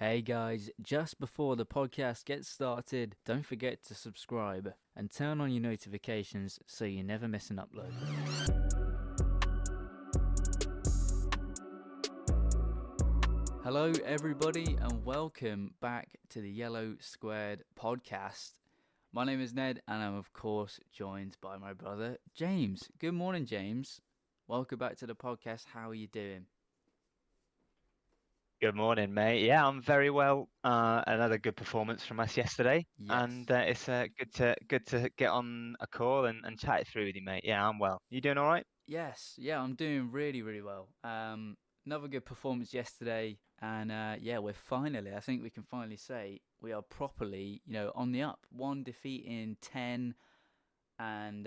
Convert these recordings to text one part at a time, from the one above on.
Hey guys, just before the podcast gets started, don't forget to subscribe and turn on your notifications so you never miss an upload. Hello everybody and welcome back to the Yellow Squared podcast. My name is Ned and I'm of course joined by my brother James. Good morning James. Welcome back to the podcast. How are you doing? Good morning, mate. Yeah, I'm very well. Another good performance from us yesterday, and Yes. it's good to get on a call and chat it through with you, mate. Yeah, I'm well. You doing all right? Yes, yeah, I'm doing really well. Another good performance yesterday, and I think we can finally say we are properly, on the up. One defeat in 10, and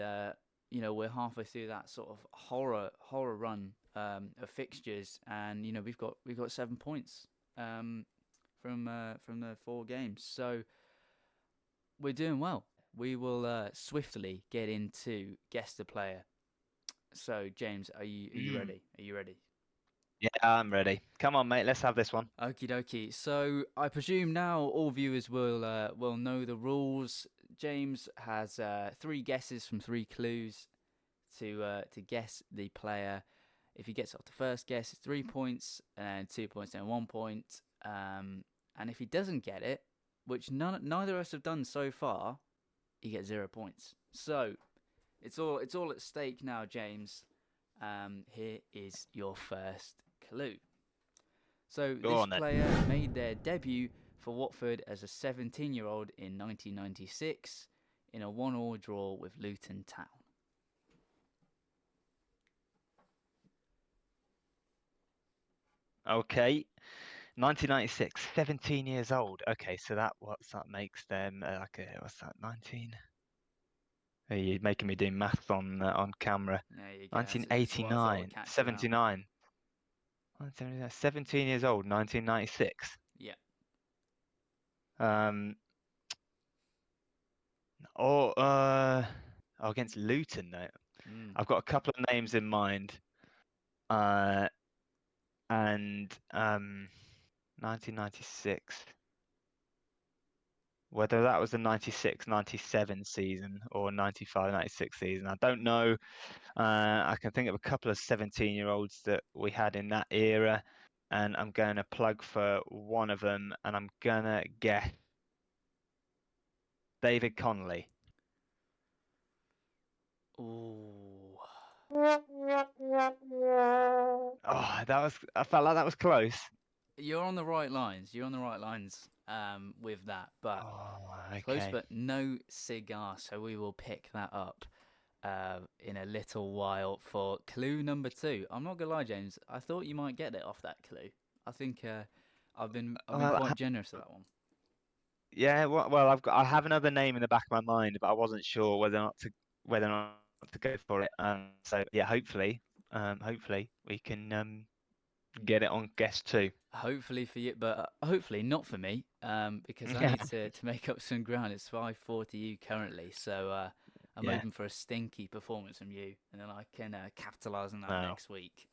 we're halfway through that sort of horror run of fixtures, and we've got 7 points from the 4 games, so we're doing well. We will swiftly get into guess the player. So, James, are you Mm. ready? Are you ready? Yeah, I'm ready. Come on, mate. Let's have this one. Okie dokie. So, I presume now all viewers will know the rules. James has 3 guesses from 3 clues to guess the player. If he gets off the first guess, it's 3 points, and 2 points, and 1 point. And if he doesn't get it, which neither of us have done so far, he gets 0 points. So, it's all at stake now, James. Here is your first clue. So Go this on then. player made their debut for Watford as a 17-year-old in 1996 in a 1-1 draw with Luton Town. Okay. 1996, 17 years old. Okay, so that makes them what's that? 19. Are you making me do maths on camera? There you go. That's what I thought would 1989, catch you out. 79. 17 years old, 1996. Yeah. Um, or against Luton though. Mm. I've got a couple of names in mind. Uh, and 1996. Whether that was the 96, 97 season or 95, 96 season, I don't know. I can think of a couple of 17-year-olds that we had in that era, and I'm going to plug for one of them, and I'm going to guess David Connolly. Ooh. Oh, I felt like that was close. You're on the right lines. You're on the right lines with that, but Oh, close, okay. but no cigar. So we will pick that up in a little while for clue number 2. I'm not gonna lie, James. I thought you might get it off that clue. I think I've been Well, quite generous with that one. yeah, well, I have another name in the back of my mind, but I wasn't sure whether or not to go for it. So yeah, hopefully we can get it on guess two. Hopefully for you, but hopefully not for me, because I Yeah, need to make up some ground. It's 5-4 to you currently, so I'm yeah. hoping for a stinky performance from you, and then I can capitalise on that No. next week.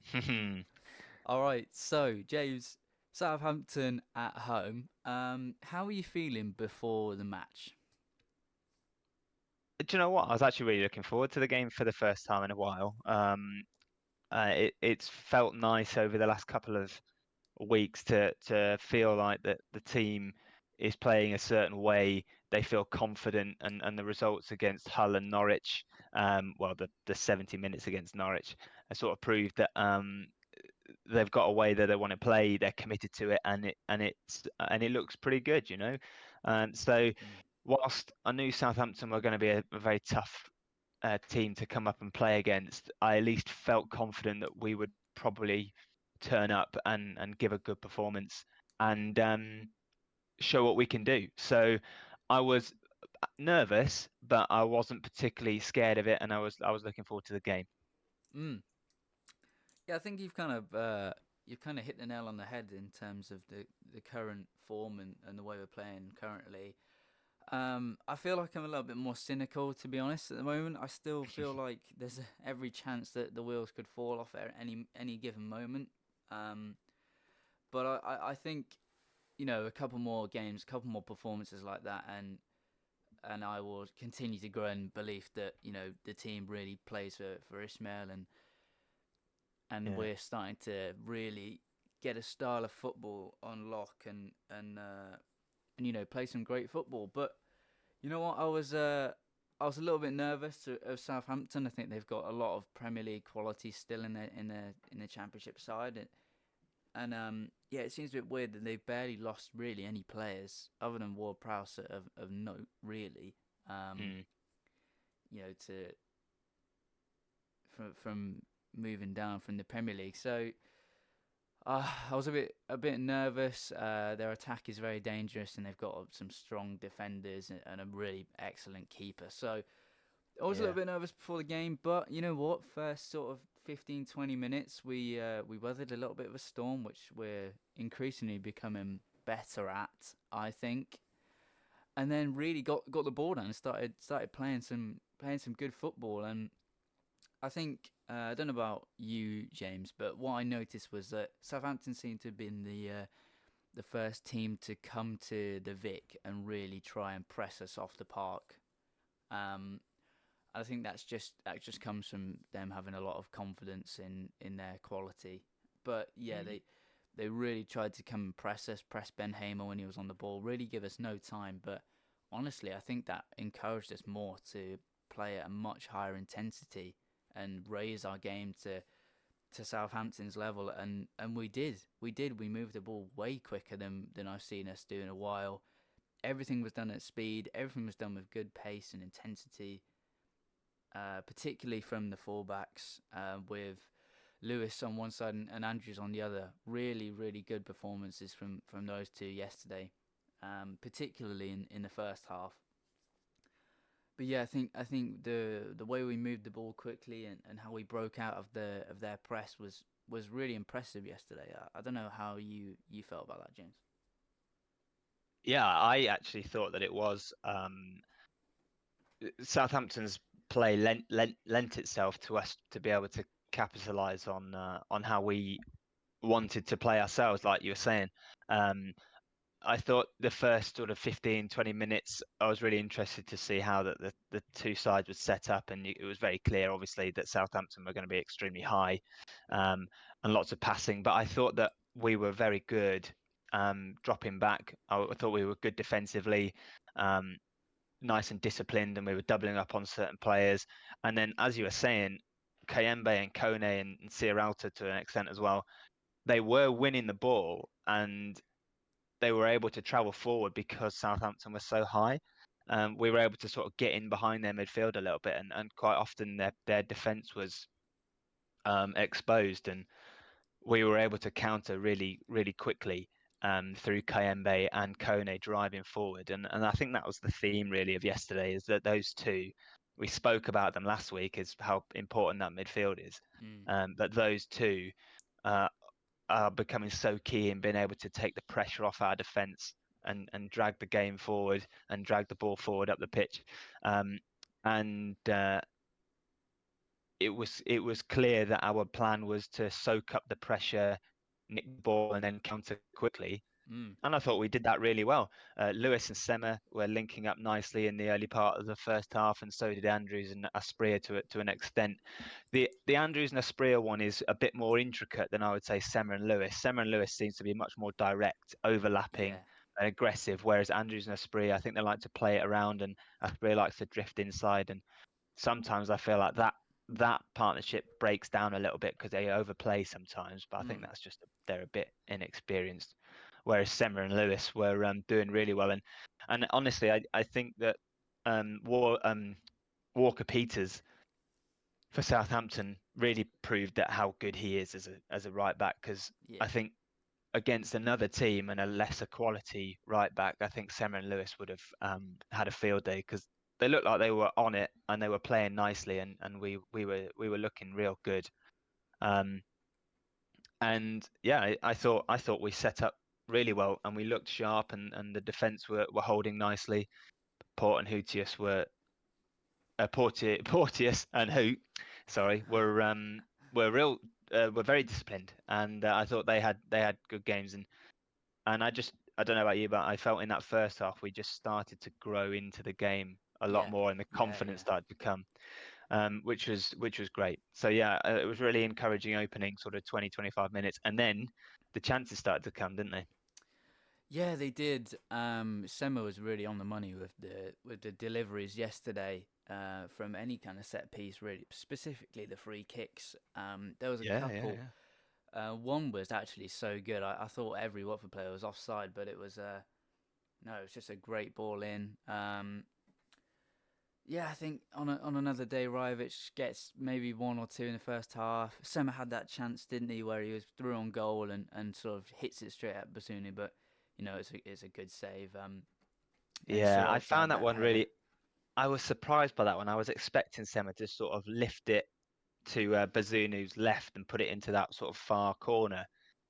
All right, so James, Southampton at home. How are you feeling before the match? Do you know what? I was actually really looking forward to the game for the first time in a while. It's felt nice over the last couple of weeks to feel like that the team is playing a certain way. They feel confident, and the results against Hull and Norwich, the 70 minutes against Norwich, sort of proved that they've got a way that they want to play. They're committed to it, and it looks pretty good, you know. So Mm. whilst I knew Southampton were going to be a very tough team to come up and play against, I at least felt confident that we would probably turn up and give a good performance and show what we can do. So I was nervous, but I wasn't particularly scared of it, and I was looking forward to the game. Mm. Yeah, I think you've kind of hit the nail on the head in terms of the current form and the way we're playing currently. I feel like I'm a little bit more cynical, to be honest, at the moment. I still feel like there's every chance that the wheels could fall off at any given moment. But I think a couple more games, a couple more performances like that, and I will continue to grow in belief that the team really plays for Ismael, and Yeah, we're starting to really get a style of football on lock, and play some great football. But you know what, I was a little bit nervous of Southampton. I think they've got a lot of Premier League quality still in the Championship side, and yeah, it seems a bit weird that they've barely lost really any players other than Ward Prowse of note, really. Um, mm, to from moving down from the Premier League. So I was a bit nervous. Their attack is very dangerous, and they've got some strong defenders and a really excellent keeper. So I was a yeah, little bit nervous before the game, but you know what? First sort of 15, 20 minutes, we weathered a little bit of a storm, which we're increasingly becoming better at, I think. And then really got the ball down and started playing some good football. And I think I don't know about you, James, but what I noticed was that Southampton seemed to have been the first team to come to the Vic and really try and press us off the park. Um, I think that just comes from them having a lot of confidence in their quality. But yeah, mm, they really tried to come and press us, press Ben Hamer when he was on the ball, really give us no time. But honestly, I think that encouraged us more to play at a much higher intensity and raise our game to Southampton's level, and we did. We moved the ball way quicker than I've seen us do in a while. Everything was done at speed. Everything was done with good pace and intensity, particularly from the fullbacks, with Lewis on one side and Andrews on the other. Really, really good performances from those two yesterday, particularly in the first half. But yeah, I think the way we moved the ball quickly and how we broke out of their press was really impressive yesterday. I don't know how you felt about that, James. yeah. I actually thought that it was Southampton's play lent itself to us to be able to capitalize on how we wanted to play ourselves, like you were saying. Um, I thought the first sort of 15, 20 minutes, I was really interested to see how the two sides would set up. And it was very clear, obviously, that Southampton were going to be extremely high um, and lots of passing. But I thought that we were very good dropping back. I thought we were good defensively, um, nice and disciplined, and we were doubling up on certain players. And then, as you were saying, Kayembe and Kone and Sierralta to an extent as well, they were winning the ball, and they were able to travel forward because Southampton was so high. We were able to sort of get in behind their midfield a little bit, and quite often their defence was exposed, and we were able to counter really, really quickly through Kayembe and Kone driving forward. And I think that was the theme really of yesterday, is that those two, we spoke about them last week, is how important that midfield is. Mm, But those two uh, are becoming so key in being able to take the pressure off our defence and drag the game forward and drag the ball forward up the pitch. Um, and it was clear that our plan was to soak up the pressure, nick the ball, and then counter quickly. mm, And I thought we did that really well. Lewis and Sema were linking up nicely in the early part of the first half, and so did Andrews and Aspria to an extent. The Andrews and Aspria one is a bit more intricate than I would say Sema and Lewis. Sema and Lewis seems to be much more direct, overlapping, yeah. and aggressive, whereas Andrews and Aspria, I think they like to play it around, and Aspria likes to drift inside. And sometimes I feel like that partnership breaks down a little bit because they overplay sometimes. But I think Mm, that's just they're a bit inexperienced. Whereas Semmer and Lewis were doing really well, and honestly, I think that Walker Peters for Southampton really proved that how good he is as a right back. Because I yeah. think against another team and a lesser quality right back, I think Semmer and Lewis would have had a field day, because they looked like they were on it and they were playing nicely, and we were looking real good. Um, and yeah, I thought we set up really well, and we looked sharp, and the defence were holding nicely. Port and Hutius were Porteous and Hoot, sorry, were were very disciplined, and I thought they had good games, and I just I don't know about you, but I felt in that first half we just started to grow into the game a lot Yeah, more, and the yeah, confidence yeah. started to come, which was great. So yeah, it was really encouraging opening sort of 20-25 minutes, and then the chances started to come, didn't they? Yeah, they did. Sema was really on the money with the deliveries yesterday from any kind of set piece, really, specifically the free kicks. There was a Yeah, yeah, couple. One was actually so good. I thought every Watford player was offside, but it was no, it was just a great ball in. Yeah, I think on another day, Ryovic gets maybe one or two in the first half. Sema had that chance, didn't he, where he was through on goal and sort of hits it straight at Basuni, but it's a good save. And yeah. I Sherlock had found that that one header. really. I was surprised by that one. I was expecting Sema to sort of lift it to Bazunu's left and put it into that sort of far corner,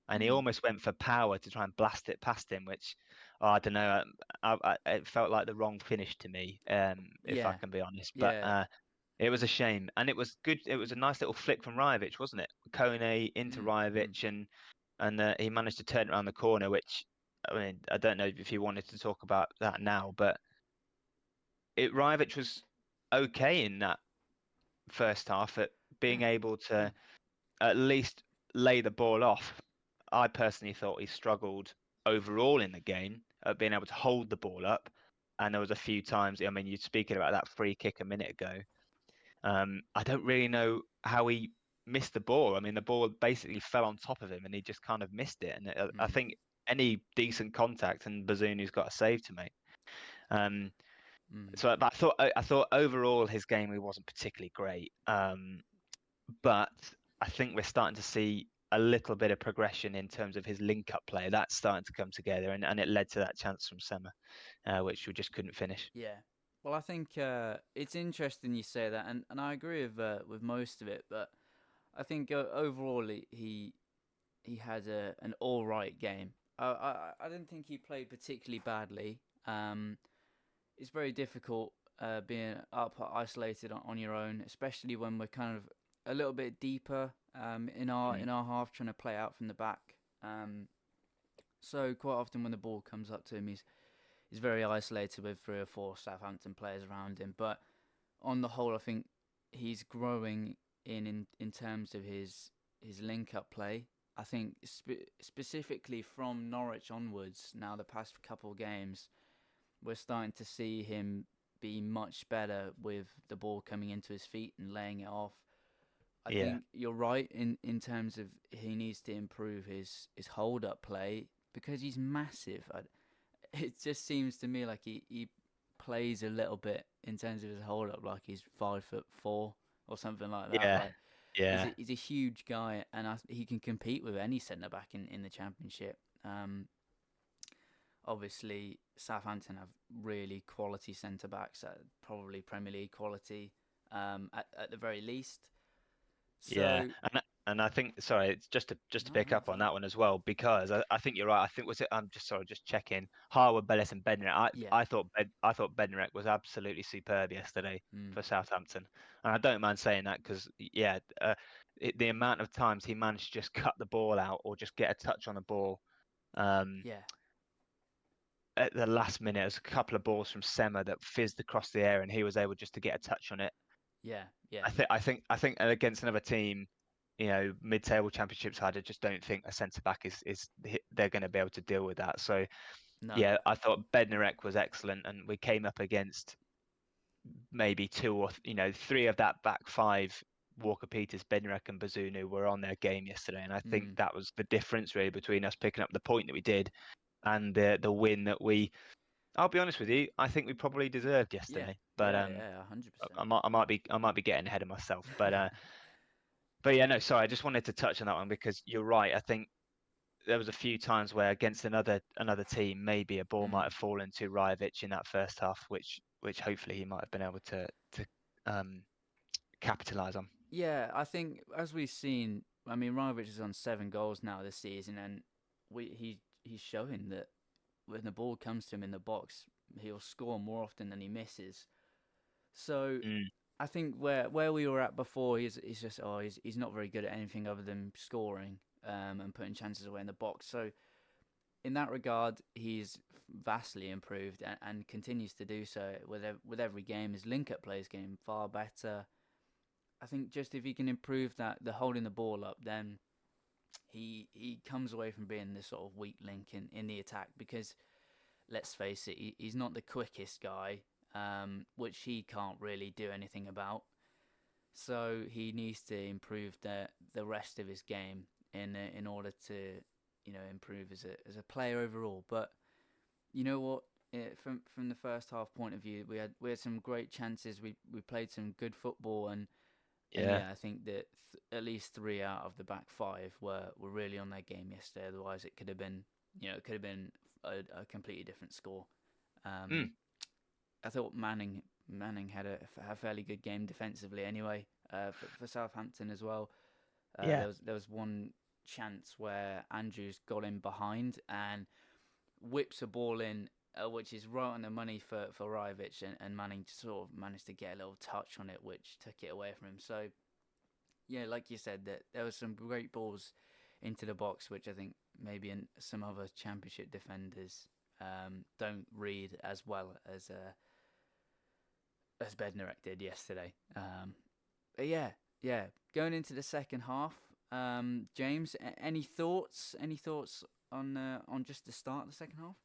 and he Mm, almost went for power to try and blast it past him, which I don't know. It felt like the wrong finish to me, if I yeah, can be honest. But yeah. it was a shame, and it was good. It was a nice little flick from Ryovic, wasn't it? Kone into Mm, mm, Ryovic, and he managed to turn it around the corner. Which, I mean, I don't know if you wanted to talk about that now, but Ryovic was okay in that first half at yeah, being able yeah. to at least lay the ball off. I personally thought he struggled overall in the game at being able to hold the ball up. And there was a few times, I mean, you're speaking about that free kick a minute ago. I don't really know how he missed the ball. I mean, the ball basically fell on top of him and he just kind of missed it. And I Mm, think any decent contact and Bazuni's got a save to make. Um, mm, but I thought overall his game he wasn't particularly great. But I think we're starting to see a little bit of progression in terms of his link-up play. That's starting to come together, and it led to that chance from Sema, which we just couldn't finish. yeah. Well, I think it's interesting you say that, and I agree with most of it, but I think overall he had an all right game. I didn't think he played particularly badly. It's very difficult being up isolated on your own, especially when we're kind of a little bit deeper Mm. in our half, trying to play out from the back. So quite often when the ball comes up to him, he's very isolated with three or four Southampton players around him. But on the whole, I think he's growing in terms of his link up play. I think specifically from Norwich onwards, now the past couple of games, we're starting to see him be much better with the ball coming into his feet and laying it off. I Yeah, think you're right in terms of he needs to improve his hold up play because he's massive. It just seems to me like he plays a little bit in terms of his hold up like he's 5'4" or something like that. yeah, Like yeah, he's a huge guy and he can compete with any centre back in the championship. Obviously, Southampton have really quality centre backs, probably Premier League quality at the very least. yeah. So And I think, sorry, it's just to no, pick no, up it's on fine. that one as well, because I think you're right. I think was it. I'm just sorry, just checking. Harwood, Bellis, and Bednarek. Yeah, I thought Bednarek was absolutely superb yesterday mm, for Southampton, and I don't mind saying that because yeah, the amount of times he managed to just cut the ball out or just get a touch on the ball. Um, yeah, at the last minute, there's a couple of balls from Sema that fizzed across the air, and he was able just to get a touch on it. yeah, yeah. I think against another team, mid-table championship side, I just don't think a centre back is they're going to be able to deal with that. So No, yeah, I thought Bednarek was excellent, and we came up against maybe two or three of that back five. Walker Peters, Bednarek, and Bazunu were on their game yesterday, and I think mm, that was the difference really between us picking up the point that we did and the win that we. I'll be honest with you, I think we probably deserved yeah, yesterday, but yeah, yeah, 100%. I might be getting ahead of myself, but yeah, no, sorry, I just wanted to touch on that one because you're right. I think there was a few times where against another team, maybe a ball might Mm. have fallen to Ryovic in that first half, which hopefully he might have been able to um, capitalize on. Yeah, I think as we've seen, I mean, Ranovic is on 7 goals now this season, and he's showing that when the ball comes to him in the box, he'll score more often than he misses. So Mm, I think where we were at before, he's just he's not very good at anything other than scoring and putting chances away in the box. So in that regard, he's vastly improved and continues to do so with every game. His link-up play is getting far better. I think just if he can improve that, the holding the ball up, then he comes away from being this sort of weak link in the attack because let's face it, he's not the quickest guy, which he can't really do anything about. So he needs to improve the rest of his game in order to improve as a player overall. But you know what? From the first half point of view, we had some great chances. We played some good football, and Yeah. yeah, I think that at least three out of the back five were really on their game yesterday. Otherwise, it could have been a completely different score. Mm, Um, I thought Manning had a fairly good game defensively anyway. For Southampton as well. yeah. There was one chance where Andrews got in behind and whips a ball in, which is right on the money for Rivich, and Manning sort of managed to get a little touch on it, which took it away from him. So yeah, like you said, that there was some great balls into the box, which I think maybe some other Championship defenders don't read as well as Bednarek did yesterday. But yeah, going into the second half, James, any thoughts? Any thoughts on just the start of the second half?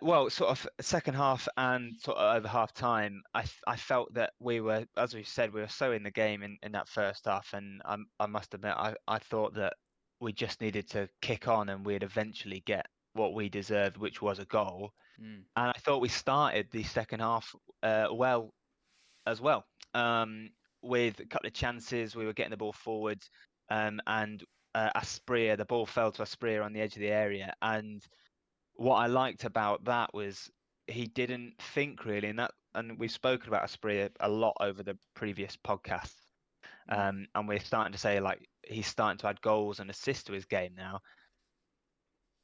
Well, sort of second half and sort of over half time, I felt that we were, as we said, we were so in the game in that first half, and I must admit, I thought that we just needed to kick on and we'd eventually get what we deserved, which was a goal. Mm, And I thought we started the second half well as well, with a couple of chances. We were getting the ball forward, and Aspria, the ball fell to Aspria on the edge of the area, and what I liked about that was he didn't think really, and we've spoken about Aspria a lot over the previous podcasts, mm, and we're starting to say like he's starting to add goals and assists to his game now.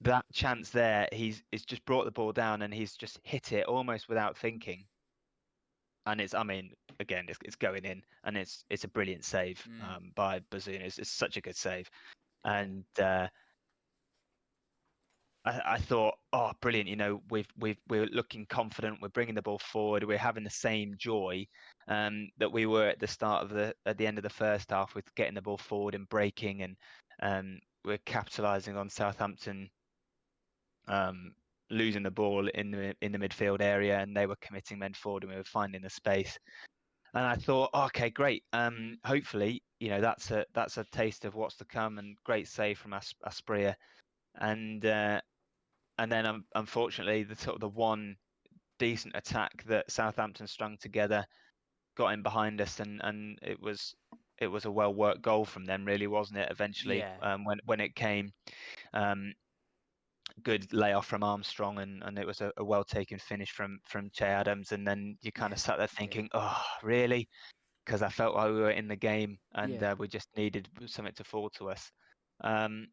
That chance there, he's just brought the ball down and he's just hit it almost without thinking, and I mean, again, it's going in, and it's a brilliant save mm, by Bazunu. It's such a good save, yeah, and I thought, oh, brilliant! We're looking confident. We're bringing the ball forward. We're having the same joy that we were at the end of the first half with getting the ball forward and breaking, and we're capitalising on Southampton um, losing the ball in the midfield area, and they were committing men forward, and we were finding the space. And I thought, oh, okay, great. Hopefully, that's a taste of what's to come, and great save from Aspria, and. And then, unfortunately, the sort of the one decent attack that Southampton strung together got in behind us, and it was a well worked goal from them, really, wasn't it? Eventually, yeah, when it came, um, good layoff from Armstrong, and it was a well taken finish from Che Adams, and then you kind yeah, of sat there yeah, thinking, oh, really? Because I felt like we were in the game, and yeah, we just needed something to fall to us. Um,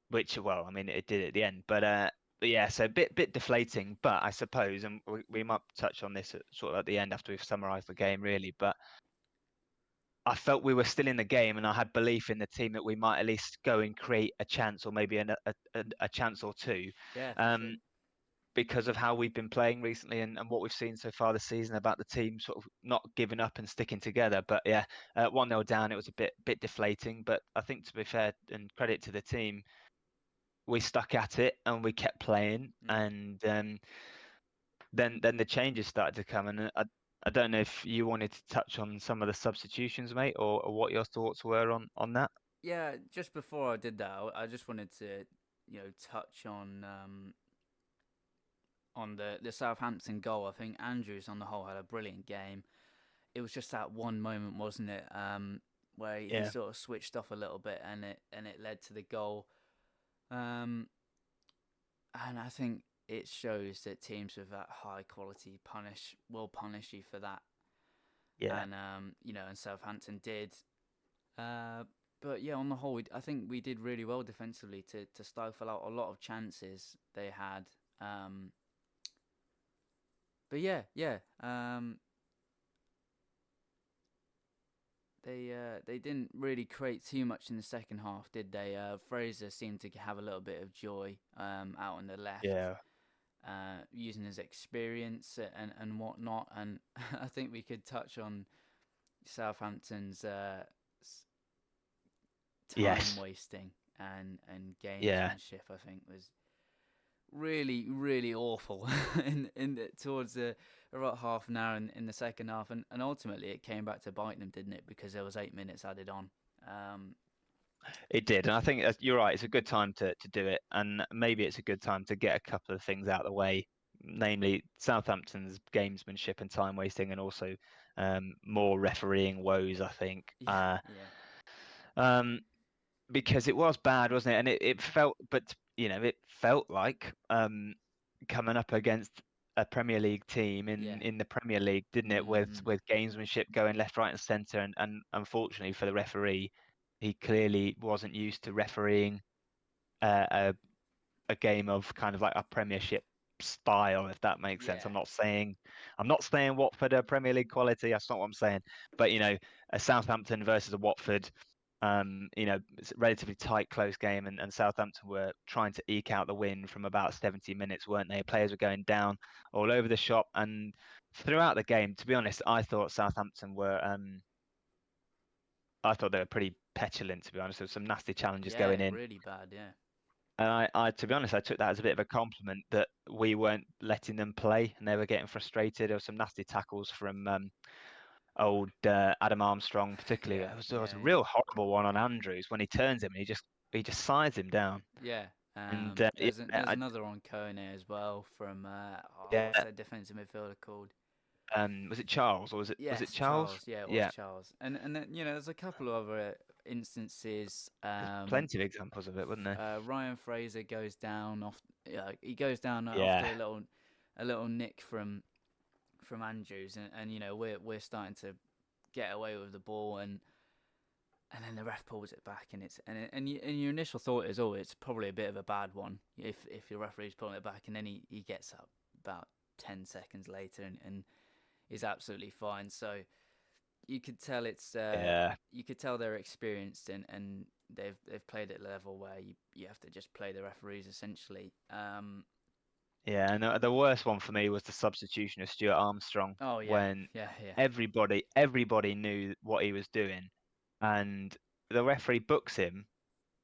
which, well, I mean, it did at the end, but yeah, so a bit deflating, but I suppose, and we might touch on this sort of at the end after we've summarised the game, really. But I felt we were still in the game, and I had belief in the team that we might at least go and create a chance, or maybe a chance or two, yeah, for sure. um, because of how we've been playing recently, and what we've seen so far this season about the team sort of not giving up and sticking together. But yeah, 1-0 down, it was a bit deflating. But I think, to be fair and credit to the team, we stuck at it and we kept playing, Mm. and then the changes started to come. And I don't know if you wanted to touch on some of the substitutions, mate, or what your thoughts were on that. Yeah, just before I did that, I just wanted to touch on the Southampton goal. I think Andrews on the whole had a brilliant game. It was just that one moment, wasn't it, where he Yeah, sort of switched off a little bit, and it led to the goal. Um, and I think it shows that teams with that high quality will punish you for that, yeah, and Southampton did. Uh, but yeah, on the whole, I think we did really well defensively to stifle out a lot of chances they had. Um, but yeah, they didn't really create too much in the second half, did they? Fraser seemed to have a little bit of joy out on the left, Yeah. using his experience and whatnot. And I think we could touch on Southampton's time Yes. wasting and Yeah. gamesmanship. I think was really awful towards the about half an hour in the second half, and ultimately it came back to bite them, didn't it? Because there was 8 minutes added on. Um, It did, and I think you're right. It's a good time to do it, and maybe it's a good time to get a couple of things out of the way, namely Southampton's gamesmanship and time wasting, and also more refereeing woes. I think, yeah, yeah, um, because it was bad, wasn't it? And it felt, but it felt like coming up against a Premier League team yeah. in the Premier League, didn't it? Mm, With gamesmanship going left, right, and centre, and unfortunately for the referee, he clearly wasn't used to refereeing a a game of kind of like a Premiership style, if that makes sense. yeah, I'm not saying Watford are Premier League quality. That's not what I'm saying. But a Southampton versus a Watford, it's a relatively tight, close game, and Southampton were trying to eke out the win from about 70 minutes, weren't they? Players were going down all over the shop, and throughout the game, to be honest, I thought Southampton were. I thought they were pretty petulant, to be honest. There were some nasty challenges yeah. going in. Really bad. Yeah, And to be honest, I took that as a bit of a compliment that we weren't letting them play and they were getting frustrated. There were some nasty tackles from old Adam Armstrong, particularly. yeah, There was yeah, a yeah, real horrible one on Andrews when he turns him and he just sides him down. yeah. And There's another on Kone as well from what's yeah, that defensive midfielder called? was it Charles or was it Yes, Charles? Charles. Yeah, it was Yeah, Charles. And then there's a couple of other instances. there's plenty of examples of it, wasn't there? Ryan Fraser goes down off. He goes down after Yeah, a little nick from Andrews, and we're starting to get away with the ball, and then the ref pulls it back, and your initial thought is, oh, it's probably a bit of a bad one if your referee's pulling it back, and then he gets up about 10 seconds later and is absolutely fine. So you could tell yeah. you could tell they're experienced, and they've played at a level where you have to just play the referees essentially. Yeah, and the worst one for me was the substitution of Stuart Armstrong Oh yeah, when yeah, yeah, everybody knew what he was doing, and the referee books him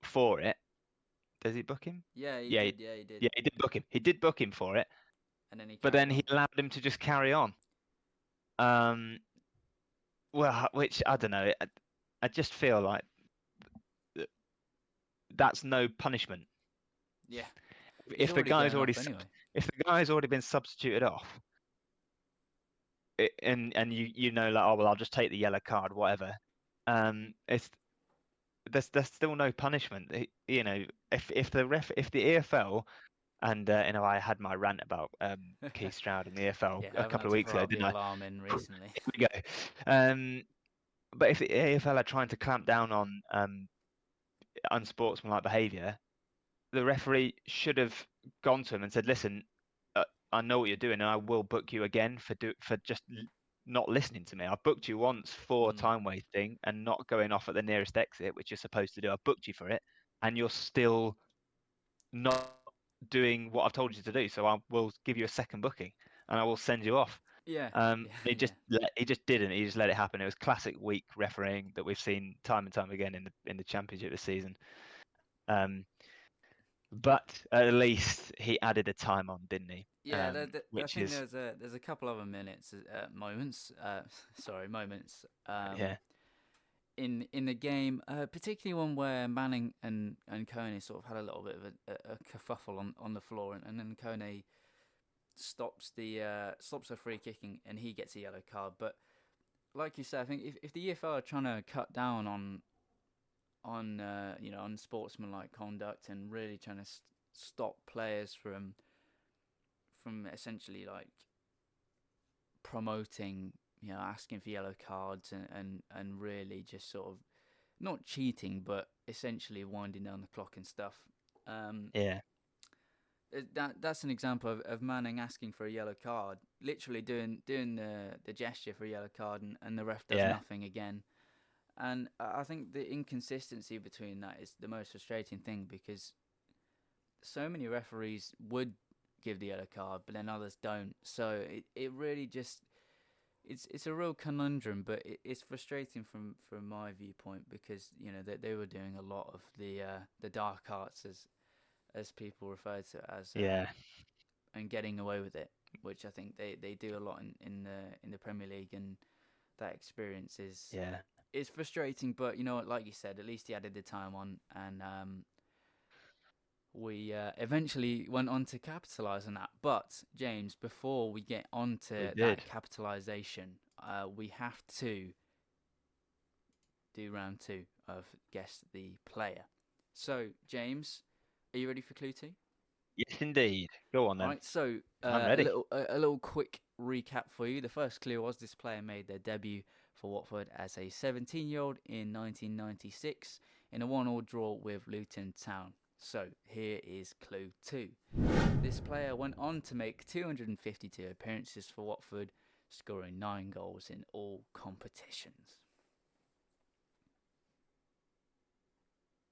for it. Does he book him? yeah. He Yeah, did, yeah, he did, yeah, he did book him. He did book him for it, and then he but carried then on. he allowed him to just carry on. Um, well, which I don't know. I just feel like th- that's no punishment. Yeah, he's If the already guy's going already off anyway. if the guy's already been substituted off, and you know like, oh well, I'll just take the yellow card, whatever. It's there's still no punishment. If the EFL, and I had my rant about Keith Stroud and the EFL Yeah, I a haven't couple had of to weeks put ago, up the didn't I? alarm in recently. Here we go. But if the EFL are trying to clamp down on unsportsmanlike behaviour, the referee should have gone to him and said, "Listen, I know what you're doing, and I will book you again for just not listening to me. I booked you once for Mm. time wasting and not going off at the nearest exit, which you're supposed to do. I booked you for it, and you're still not doing what I've told you to do. So I will give you a second booking, and I will send you off." Yeah, yeah, yeah, He just didn't. He just let it happen. It was classic weak refereeing that we've seen time and time again in the championship this season. Um, but at least he added a time on, didn't he? yeah. I Which think is there's a couple other minutes, moments. Sorry, moments. yeah, In the game, particularly one where Manning and Kone sort of had a little bit of a kerfuffle on the floor, and then Kone stops a free kicking, and he gets a yellow card. But like you said, I think if the EFL are trying to cut down on sportsmanlike conduct and really trying to stop players from essentially like promoting, asking for yellow cards and really just sort of not cheating, but essentially winding down the clock and stuff. Um, yeah, that's an example of Manning asking for a yellow card, literally doing the gesture for a yellow card, and the ref does yeah, nothing again. And I think the inconsistency between that is the most frustrating thing because so many referees would give the yellow card, but then others don't. So it really just it's a real conundrum, but it's frustrating from my viewpoint because they were doing a lot of the dark arts as people refer to it as Yeah, and getting away with it, which I think they do a lot in the Premier League, and that experience yeah. is frustrating. But you know what, like you said, at least he added the time on, and we eventually went on to capitalise on that. But James, before we get on We to did. that capitalisation, we have to do round two of guess the player. So James, are you ready for clue two? Yes, indeed. Go on All then. right, so I'm a ready. little quick recap for you. The first clue was this player made their debut for Watford as a 17-year-old in 1996 in a 1-1 draw with Luton Town. So here is clue two. This player went on to make 252 appearances for Watford, scoring 9 goals in all competitions.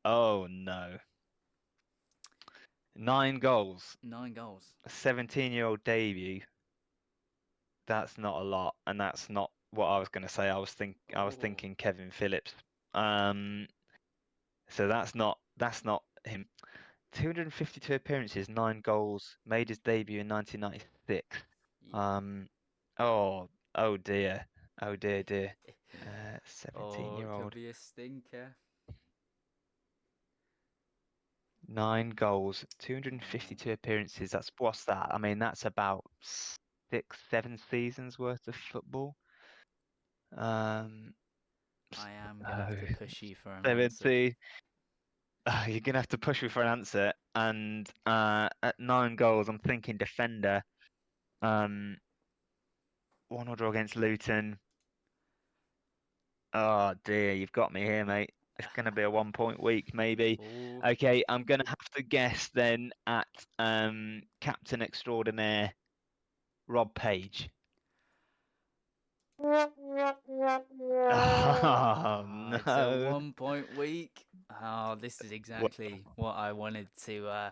Oh no. 9 goals. 9 goals. A 17-year-old debut. That's not a lot, and that's not what I was going to say. I was Oh, thinking Kevin Phillips. Um, so that's not him. 252 appearances, 9 goals, made his debut in 1996. yeah. Um, oh, oh dear, oh dear, dear. Oh, it could 17-year-old, be a stinker. 9 goals, Oh, 252 appearances. What's that? I mean, that's about 6, 7 seasons worth of football. Um, I am gonna have no, to push you for an answer. 70. You're gonna have to push me for an answer. And at 9 goals, I'm thinking defender. Um, 1-1 draw against Luton. Oh dear, you've got me here, mate. It's gonna be a 1 point week, maybe. Oh, Okay, I'm gonna have to guess then at captain extraordinaire Rob Page. Oh it's a no. 1 point week. Oh, this is Well, exactly what I wanted to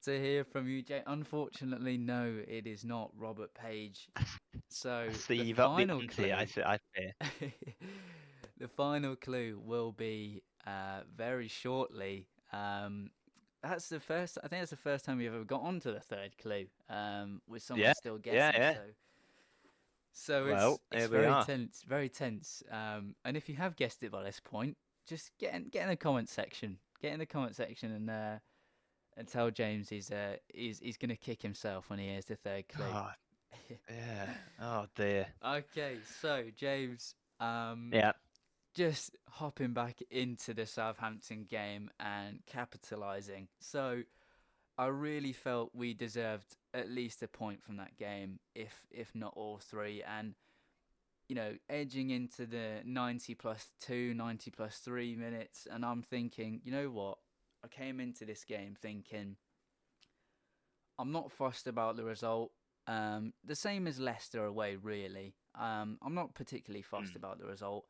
hear from you, Jay. Unfortunately, no, it is not Robert Page. I So see the you've upped the final ante. clue, I fear. the final clue will be very shortly. That's the first. I think that's the first time we've ever got onto the third clue. With someone Yeah, still yeah, guessing. yeah. So Well, it's here we very are. tense, very tense. And if you have guessed it by this point, just get in the comment section. Get in the comment section and tell James he's gonna kick himself when he hears the third clue. Oh, yeah. Oh dear. Okay, so James, Yeah. just hopping back into the Southampton game and capitalising. So I really felt we deserved at least a point from that game, if not all three. And edging into the 90 plus 2, 90 plus 3 minutes, and I'm thinking, you know what? I came into this game thinking I'm not fussed about the result. The same as Leicester away, really. I'm not particularly fussed Mm, about the result.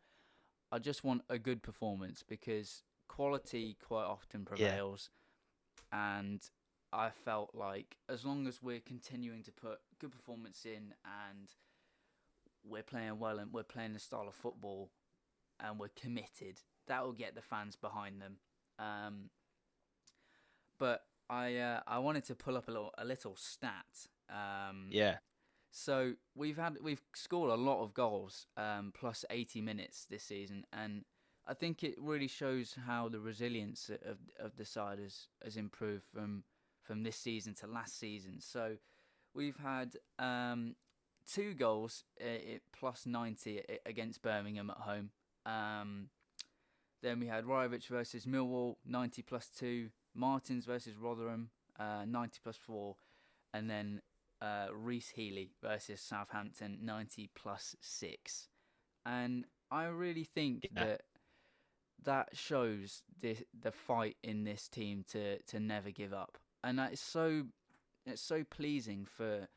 I just want a good performance because quality quite often yeah. prevails, and I felt like as long as we're continuing to put good performance in and we're playing well and we're playing the style of football and we're committed, that will get the fans behind them. Um, but I wanted to pull up a little stat. Yeah. So we've scored a lot of goals, plus 80 minutes this season, and I think it really shows how the resilience of the side has improved from this season to last season. So we've had 2 goals plus 90 against Birmingham at home. Um, then we had Rojovic versus Millwall, 90 plus 2. Martins versus Rotherham, 90 plus 4. And then Rhys Healey versus Southampton, 90 plus 6. And I really think Yeah. that shows the fight in this team to never give up. And that is it's so pleasing for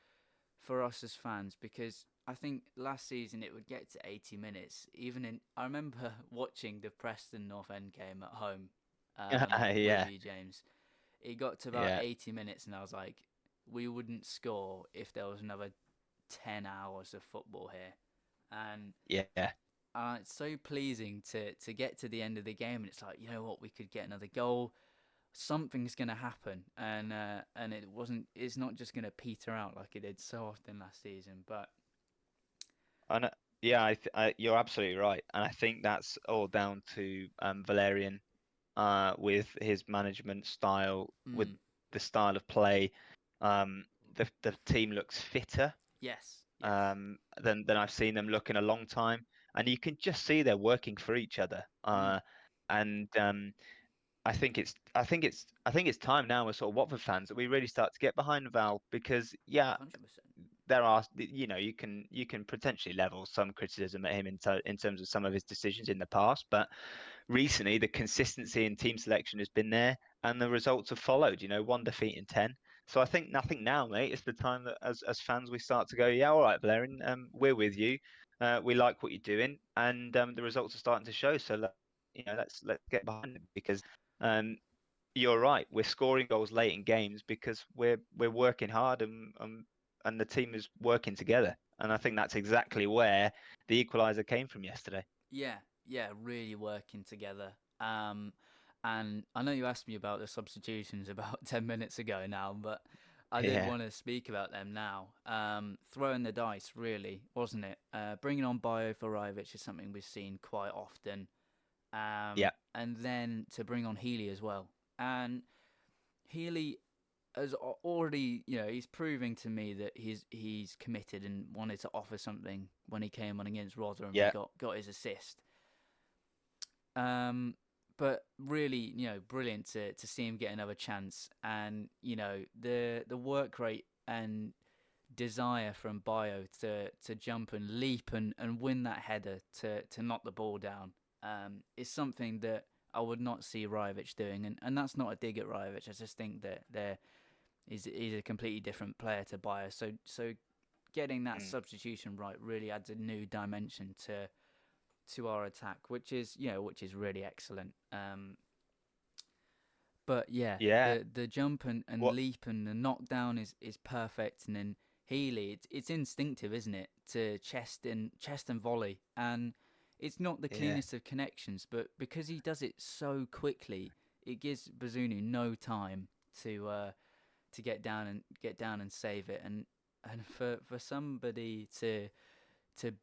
us as fans because I think last season it would get to 80 minutes. I remember watching the Preston North End game at home, with Yeah, you, James. It got to about yeah, 80 minutes, and I was like, we wouldn't score if there was another 10 hours of football here. And yeah. it's so pleasing to get to the end of the game, and it's like, you know what, we could get another goal. Something's gonna happen, and it wasn't. It's not just gonna peter out like it did so often last season. But And yeah, you're absolutely right, and I think that's all down to Valerian, with his management style, with mm, the style of play. The team looks fitter yes, yes, than I've seen them look in a long time, and you can just see they're working for each other. mm, And I think it's time now as sort of Watford fans that we really start to get behind Val, because yeah, 100%. there are, you can potentially level some criticism at him in terms of some of his decisions in the past, but recently the consistency in team selection has been there, and the results have followed. One defeat in 10. So I think nothing now, mate. It's the time that as fans we start to go, yeah, all right, Valerian, we're with you. We like what you're doing, and the results are starting to show. So let's get behind it, because um, you're right. We're scoring goals late in games because we're working hard, and the team is working together. And I think that's exactly where the equaliser came from yesterday. Yeah, yeah, really working together. And I know you asked me about the substitutions about 10 minutes ago now, but I did Yeah, want to speak about them now. Throwing the dice, really, wasn't it? Bringing on Bio for Rivich is something we've seen quite often. yeah, And then to bring on Healy as well. And Healy has already, he's proving to me that he's committed and wanted to offer something when he came on against Rotherham and yeah, got his assist. Um, but really, brilliant to see him get another chance, and the work rate and desire from Bio to jump and leap and win that header to knock the ball down, is something that I would not see Rajovic doing, and that's not a dig at Rajovic. I just think that he's a completely different player to Bio. So getting that mm, substitution right really adds a new dimension to our attack, which is really excellent. But yeah, yeah. the jump and What? leap and the knockdown is perfect, and then Healy, it's instinctive, isn't it? To chest and volley, and it's not the Yeah, cleanest of connections, but because he does it so quickly, it gives Bazunu no time to get down and save it, and for somebody to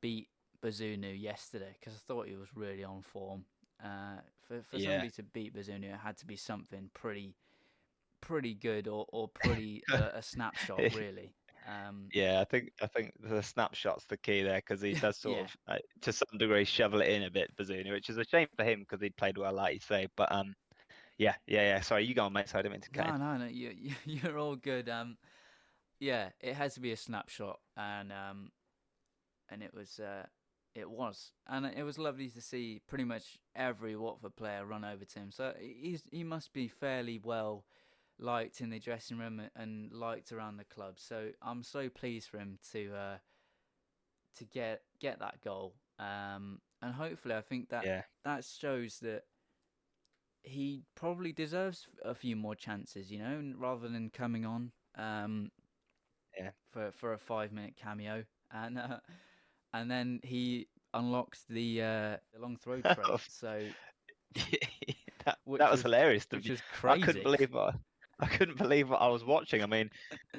beat Bazunu yesterday, because I thought he was really on form. For yeah. somebody to beat Bazunu, it had to be something pretty good, or pretty a snapshot, really. Um, Yeah, I think the snapshot's the key there, because he does sort yeah, of, to some degree, shovel it in a bit, Bazunu, which is a shame for him because he played well, like you say. But yeah, yeah, yeah. Sorry, you go on, mate. Sorry, I didn't mean to cut in. no, no, no, you're all good. Yeah, it has to be a snapshot, and it was lovely to see pretty much every Watford player run over to him. So he must be fairly well liked in the dressing room and liked around the club. So I'm so pleased for him to get that goal. And hopefully, I think that Yeah, that shows that he probably deserves a few more chances, rather than coming on yeah. for a 5-minute cameo, and then he unlocks the long throw trait. So That which was was hilarious to which me. was I couldn't crazy. believe what I couldn't believe what I was watching. I mean,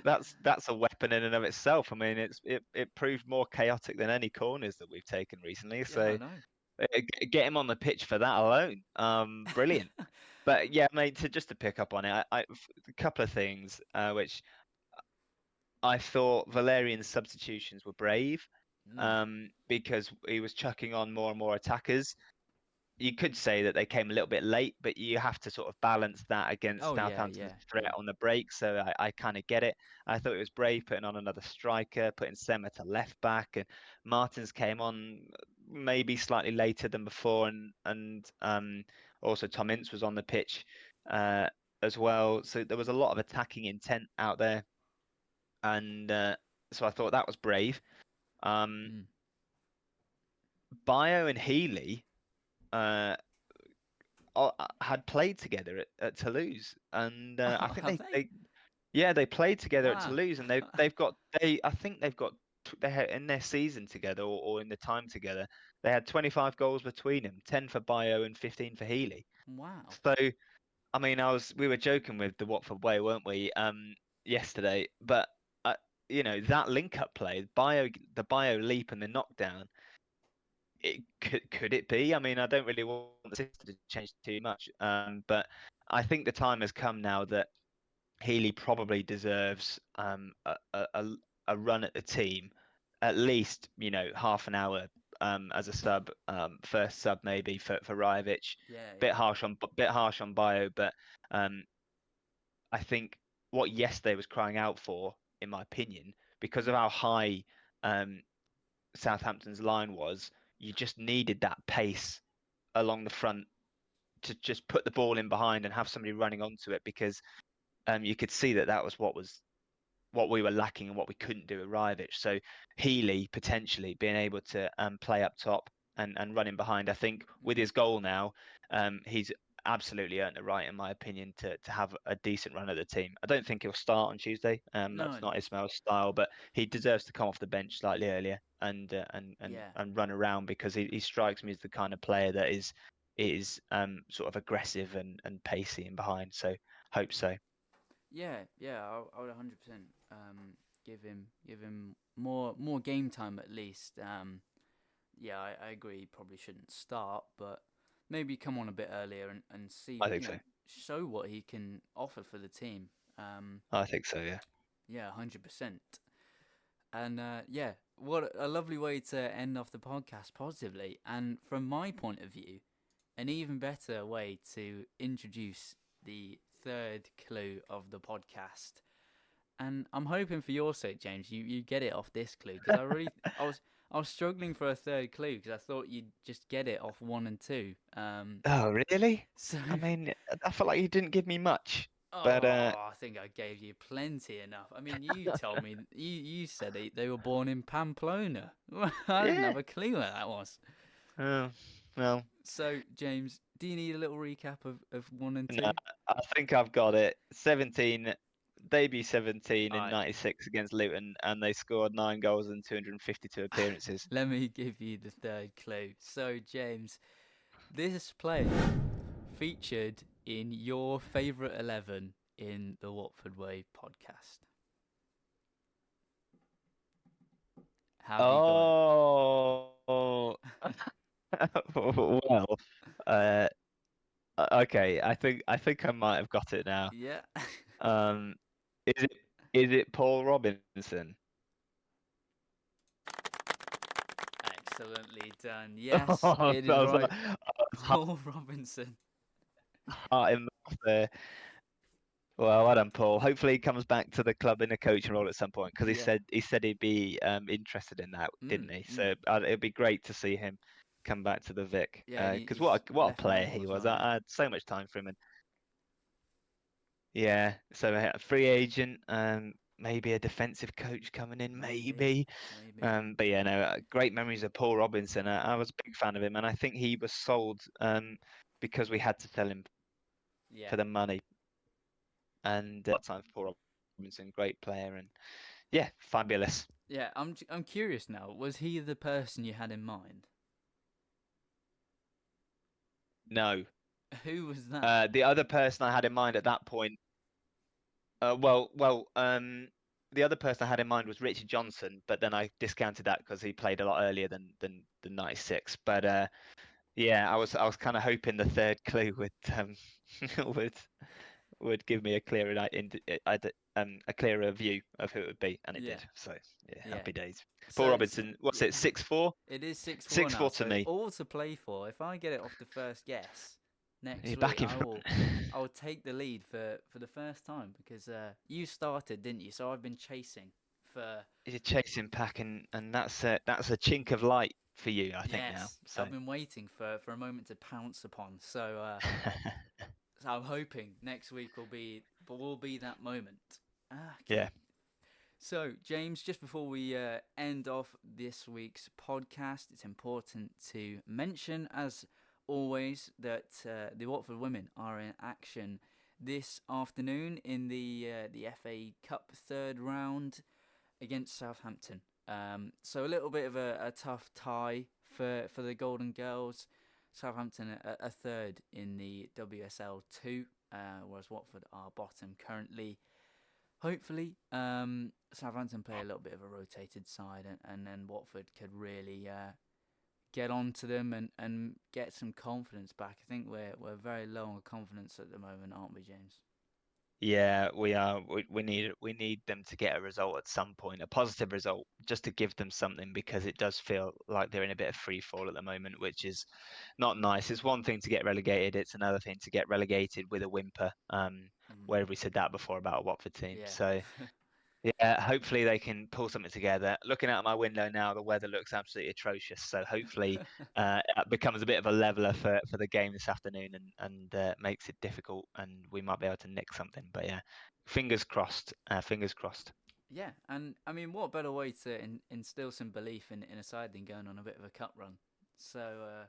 that's a weapon in and of itself. I mean, it proved more chaotic than any corners that we've taken recently. Yeah, I So know. get him on the pitch for that alone. Brilliant. But yeah, mate, just to pick up on it, a couple of things, which I thought Valerian's substitutions were brave, Mm. because he was chucking on more and more attackers. You could say that they came a little bit late, but you have to sort of balance that against Oh yeah, Southampton's yeah, threat yeah. on the break. So I kind of get it. I thought it was brave putting on another striker, putting Sema to left back, and Martins came on maybe slightly later than before, and also Tom Ince was on the pitch as well. So there was a lot of attacking intent out there, and so I thought that was brave. Mm. Bio and Healy uh, had played together at Toulouse, and I Oh, think have they? they played together at Wow. Toulouse, and they've got I think they've got they had in their season together or in the time together they had 25 goals between them, 10 for Bio and 15 for Healy. Wow. So I mean, we were joking with the Watford way, weren't we, yesterday? But that link-up play, the Bio leap and the knockdown, it could it be? I mean, I don't really want the system to change too much, but I think the time has come now that Healy probably deserves a run at the team, at least half an hour as a sub, first sub maybe for Rajovic. Yeah, Bit yeah. harsh on Bio, but um, I think what yesterday was crying out for, in my opinion, because of Mm. how high um, Southampton's line was, you just needed that pace along the front to just put the ball in behind and have somebody running onto it because you could see that was what we were lacking and what we couldn't do at Rivich. So Healy potentially being able to play up top and running behind. I think with Mm. his goal now, he's absolutely earned the right, in my opinion, to have a decent run at the team. I don't think he'll start on Tuesday. No, That's no. not Ismail's style, but he deserves to come off the bench slightly earlier Yeah. and run around because he strikes me as the kind of player that is sort of aggressive and pacey and behind. So hope so. Yeah, yeah. I would 100% give him more game time at least. Yeah, I agree. He probably shouldn't start, but maybe come on a bit earlier and see, I think so. show what he can offer for the team. Um, I think so. Yeah. yeah, 100%. And yeah, what a lovely way to end off the podcast positively. And from my point of view, an even better way to introduce the third clue of the podcast. And I'm hoping for your sake, James, you get it off this clue because I was struggling for a third clue because I thought you'd just get it off one and two. Oh, really? So I mean, I feel like you didn't give me much, but oh, I think I gave you plenty enough. I mean, you told me you said they were born in Pamplona. I didn't yeah. have a clue where that was. Oh, well, So James, do you need a little recap of one and no, two? I think I've got it. 17, debut 17 All in right, 96 against Luton, and they scored 9 goals in 252 appearances. let me give you the third clue. So James, this player featured in your favourite 11 in the Watford Way podcast. Have you got it? Oh, well, uh, okay. I think I might have got it now. Yeah. Um, is it is it Paul Robinson? Excellently done. Yes, Oh, it is that was, right. hard, Paul Robinson. heart in mouth there. Well done, Paul. Hopefully he comes back to the club in a coaching role at some point because he Yeah. said he'd be interested in that, didn't Mm, he? mm. So it'd be great to see him come back to the Vic Yeah, and because he's what a left player Millwall he as was. well, yeah. I had so much time for him, and yeah. So a free agent, maybe a defensive coach coming in, Maybe. maybe. Maybe. But yeah, no, great memories of Paul Robinson. I was a big fan of him, and I think he was sold because we had to sell him Yeah. for the money. And time for Paul Robinson, great player, and yeah, fabulous. Yeah, I'm curious now. Was he the person you had in mind? No, Who was that? the other person I had in mind at that point, the other person I had in mind was Richard Johnson, but then I discounted that because he played a lot earlier than '96. But yeah, I was kind of hoping the third clue would would would give me a clearer a clearer view of who it would be, and it Yeah. did. So yeah, Yeah. happy days. Paul So Robinson, what's it? 6'4"? it is 6-4 now, 6'4" to so me. all to play for. If I get it off the first guess next You're week, back in I front. will I will take the lead for the first time because you started, didn't you? So I've been chasing for You're chasing pack, and that's a chink of light for you, I think now. yes, So I've been waiting for a moment to pounce upon. So I'm hoping next week will be that moment. Ah, yeah, okay. So, James, just before we end off this week's podcast, it's important to mention, as always, that the Watford women are in action this afternoon in the FA Cup third round against Southampton. So a little bit of a tough tie for the Golden Girls. Southampton a third in the WSL 2, whereas Watford are bottom currently. Hopefully, Southampton play a little bit of a rotated side, and then Watford could really get onto them and get some confidence back. I think we're very low on confidence at the moment, aren't we, James? Yeah, we are. We need them to get a result at some point, a positive result, just to give them something, because it does feel like they're in a bit of free fall at the moment, which is not nice. It's one thing to get relegated; it's another thing to get relegated with a whimper. Mm. Where have we said that before about a Watford team? Yeah. So yeah, hopefully they can pull something together. Looking out my window now, the weather looks absolutely atrocious. So hopefully it becomes a bit of a leveler for the game this afternoon, and makes it difficult, and we might be able to nick something. But yeah, fingers crossed. Fingers crossed. Yeah, and I mean, what better way to instill some belief in a side than going on a bit of a cup run? So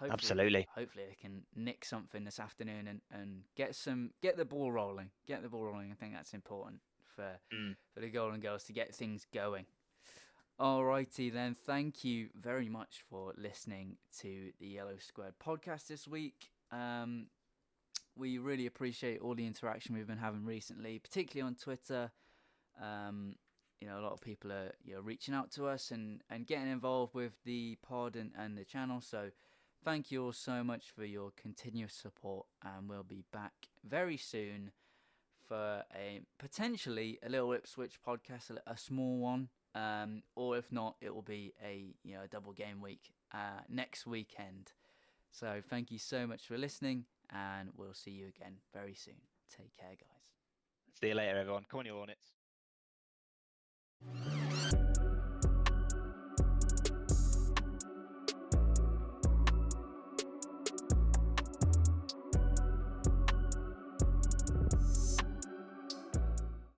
Absolutely. hopefully they can nick something this afternoon and get the ball rolling. Get the ball rolling. I think that's important Mm. for the Golden Girls to get things going. Alrighty then, thank you very much for listening to the Yellow Squared podcast this week. We really appreciate all the interaction we've been having recently, particularly on Twitter. Um, a lot of people are reaching out to us and getting involved with the pod and the channel. So thank you all so much for your continuous support, and we'll be back very soon for a potentially a little Ipswich podcast, a small one, or if not, it will be a double game week next weekend. So thank you so much for listening, and we'll see you again very soon. Take care, guys. See you later, everyone. Come on, you Hornets.